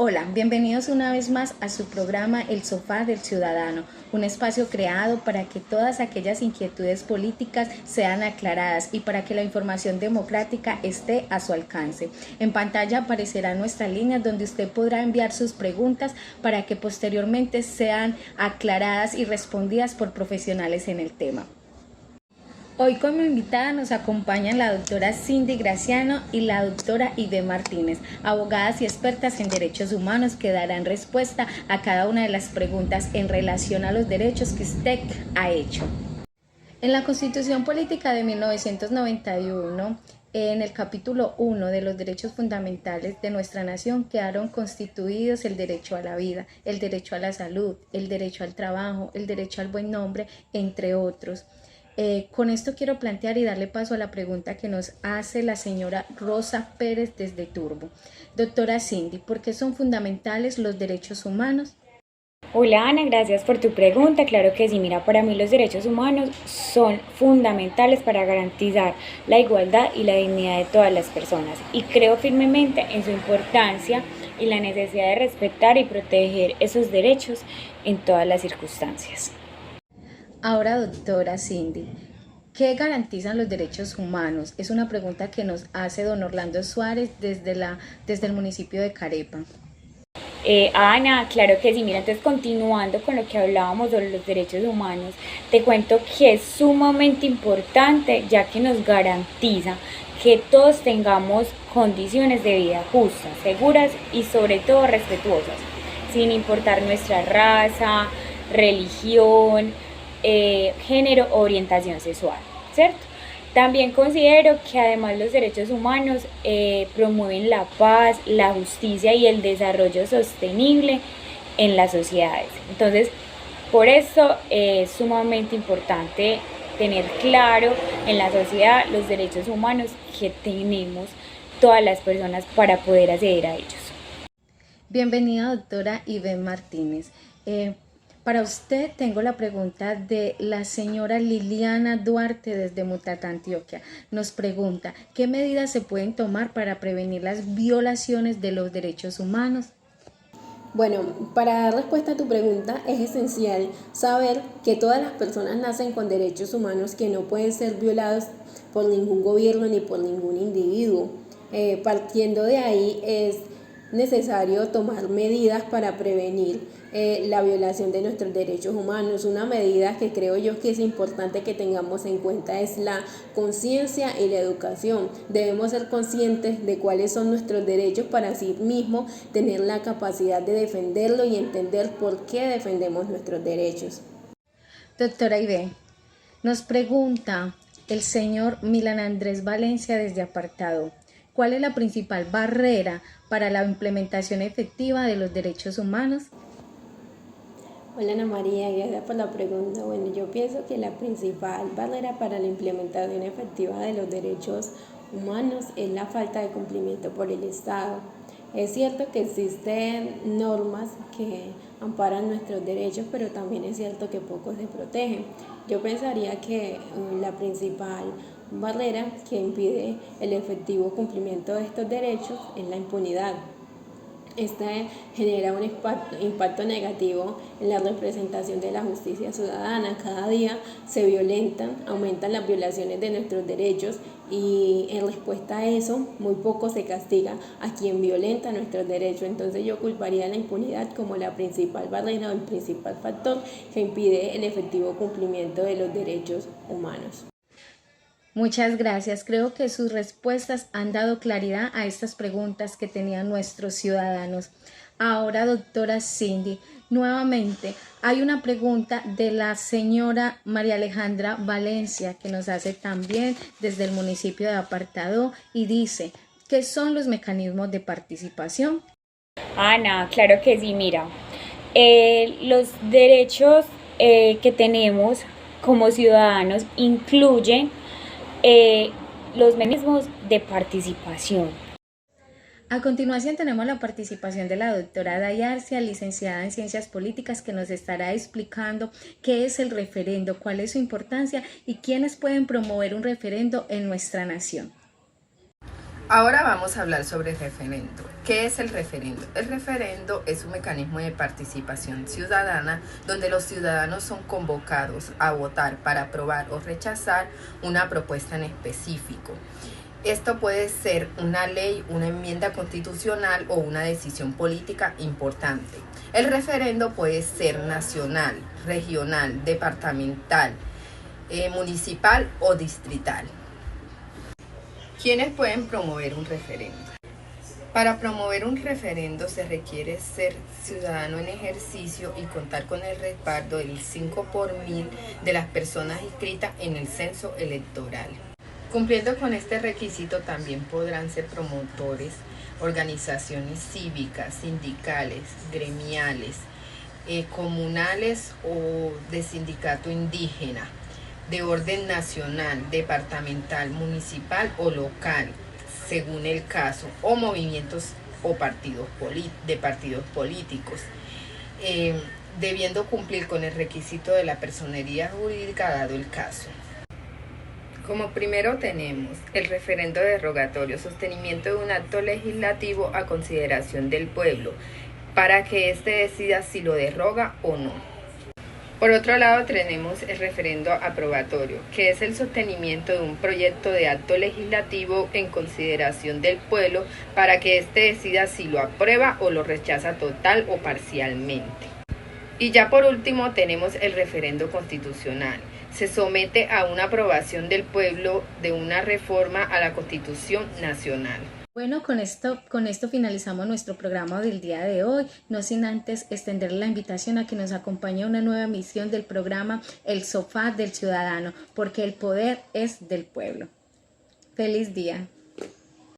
Hola, bienvenidos una vez más a su programa El Sofá del Ciudadano, un espacio creado para que todas aquellas inquietudes políticas sean aclaradas y para que la información democrática esté a su alcance. En pantalla aparecerán nuestras líneas donde usted podrá enviar sus preguntas para que posteriormente sean aclaradas y respondidas por profesionales en el tema. Hoy como invitada nos acompañan la doctora Cindy Graciano y la doctora Ibe Martínez, abogadas y expertas en derechos humanos que darán respuesta a cada una de las preguntas en relación a los derechos que usted ha hecho. En la Constitución Política de 1991, en el capítulo 1 de los derechos fundamentales de nuestra nación quedaron constituidos el derecho a la vida, el derecho a la salud, el derecho al trabajo, el derecho al buen nombre, entre otros. Con esto quiero plantear y darle paso a la pregunta que nos hace la señora Rosa Pérez desde Turbo. Doctora Cindy, ¿por qué son fundamentales los derechos humanos? Hola Ana, gracias por tu pregunta. Claro que sí, mira, para mí los derechos humanos son fundamentales para garantizar la igualdad y la dignidad de todas las personas y creo firmemente en su importancia y la necesidad de respetar y proteger esos derechos en todas las circunstancias. Ahora, doctora Cindy, ¿qué garantizan los derechos humanos? Es una pregunta que nos hace don Orlando Suárez desde el municipio de Carepa. Ana, claro que sí, mira, entonces continuando con lo que hablábamos sobre los derechos humanos, te cuento que es sumamente importante ya que nos garantiza que todos tengamos condiciones de vida justas, seguras y sobre todo respetuosas, sin importar nuestra raza, religión, género o orientación sexual, ¿cierto? También considero que además los derechos humanos promueven la paz, la justicia y el desarrollo sostenible en las sociedades. Entonces, por eso es sumamente importante tener claro en la sociedad los derechos humanos que tenemos todas las personas para poder acceder a ellos. Bienvenida, doctora Ibe Martínez. Para usted tengo la pregunta de la señora Liliana Duarte desde Mutatá, Antioquia. Nos pregunta, ¿qué medidas se pueden tomar para prevenir las violaciones de los derechos humanos? Bueno, para dar respuesta a tu pregunta es esencial saber que todas las personas nacen con derechos humanos que no pueden ser violados por ningún gobierno ni por ningún individuo. Partiendo de ahí es necesario tomar medidas para prevenir la violación de nuestros derechos humanos. Una medida que creo yo que es importante que tengamos en cuenta es la conciencia y la educación. Debemos ser conscientes de cuáles son nuestros derechos para así mismo tener la capacidad de defenderlo y entender por qué defendemos nuestros derechos. Doctora Ibe, nos pregunta el señor Milan Andrés Valencia desde Apartado. ¿Cuál es la principal barrera para la implementación efectiva de los derechos humanos? Hola Ana María, gracias por la pregunta. Bueno, yo pienso que la principal barrera para la implementación efectiva de los derechos humanos es la falta de cumplimiento por el Estado. Es cierto que existen normas que amparan nuestros derechos, pero también es cierto que pocos se protegen. Yo pensaría que la principal barrera que impide el efectivo cumplimiento de estos derechos es la impunidad. Este genera un impacto negativo en la representación de la justicia ciudadana. Cada día aumentan las violaciones de nuestros derechos y en respuesta a eso muy poco se castiga a quien violenta nuestros derechos. Entonces yo culparía la impunidad como la principal barrera o el principal factor que impide el efectivo cumplimiento de los derechos humanos. Muchas gracias. Creo que sus respuestas han dado claridad a estas preguntas que tenían nuestros ciudadanos. Ahora, doctora Cindy, nuevamente hay una pregunta de la señora María Alejandra Valencia que nos hace también desde el municipio de Apartado y dice, ¿qué son los mecanismos de participación? Ana, claro que sí, mira, los derechos que tenemos como ciudadanos incluyen los mecanismos de participación. A continuación tenemos la participación de la doctora Dayarcia, licenciada en Ciencias Políticas, que nos estará explicando qué es el referendo, cuál es su importancia y quiénes pueden promover un referendo en nuestra nación. Ahora vamos a hablar sobre el referendo. ¿Qué es el referendo? El referendo es un mecanismo de participación ciudadana donde los ciudadanos son convocados a votar para aprobar o rechazar una propuesta en específico. Esto puede ser una ley, una enmienda constitucional o una decisión política importante. El referendo puede ser nacional, regional, departamental, municipal o distrital. ¿Quiénes pueden promover un referendo? Para promover un referendo se requiere ser ciudadano en ejercicio y contar con el respaldo del 5 por 1000 de las personas inscritas en el censo electoral. Cumpliendo con este requisito también podrán ser promotores, organizaciones cívicas, sindicales, gremiales, comunales o de sindicato indígena, de orden nacional, departamental, municipal o local, según el caso, o movimientos o partidos políticos, debiendo cumplir con el requisito de la personería jurídica dado el caso. Como primero tenemos el referendo derogatorio, sostenimiento de un acto legislativo a consideración del pueblo, para que éste decida si lo deroga o no. Por otro lado tenemos el referendo aprobatorio, que es el sostenimiento de un proyecto de acto legislativo en consideración del pueblo para que éste decida si lo aprueba o lo rechaza total o parcialmente. Y ya por último tenemos el referendo constitucional. Se somete a una aprobación del pueblo de una reforma a la Constitución Nacional. Bueno, con esto finalizamos nuestro programa del día de hoy, no sin antes extender la invitación a que nos acompañe a una nueva emisión del programa El Sofá del Ciudadano, porque el poder es del pueblo. Feliz día.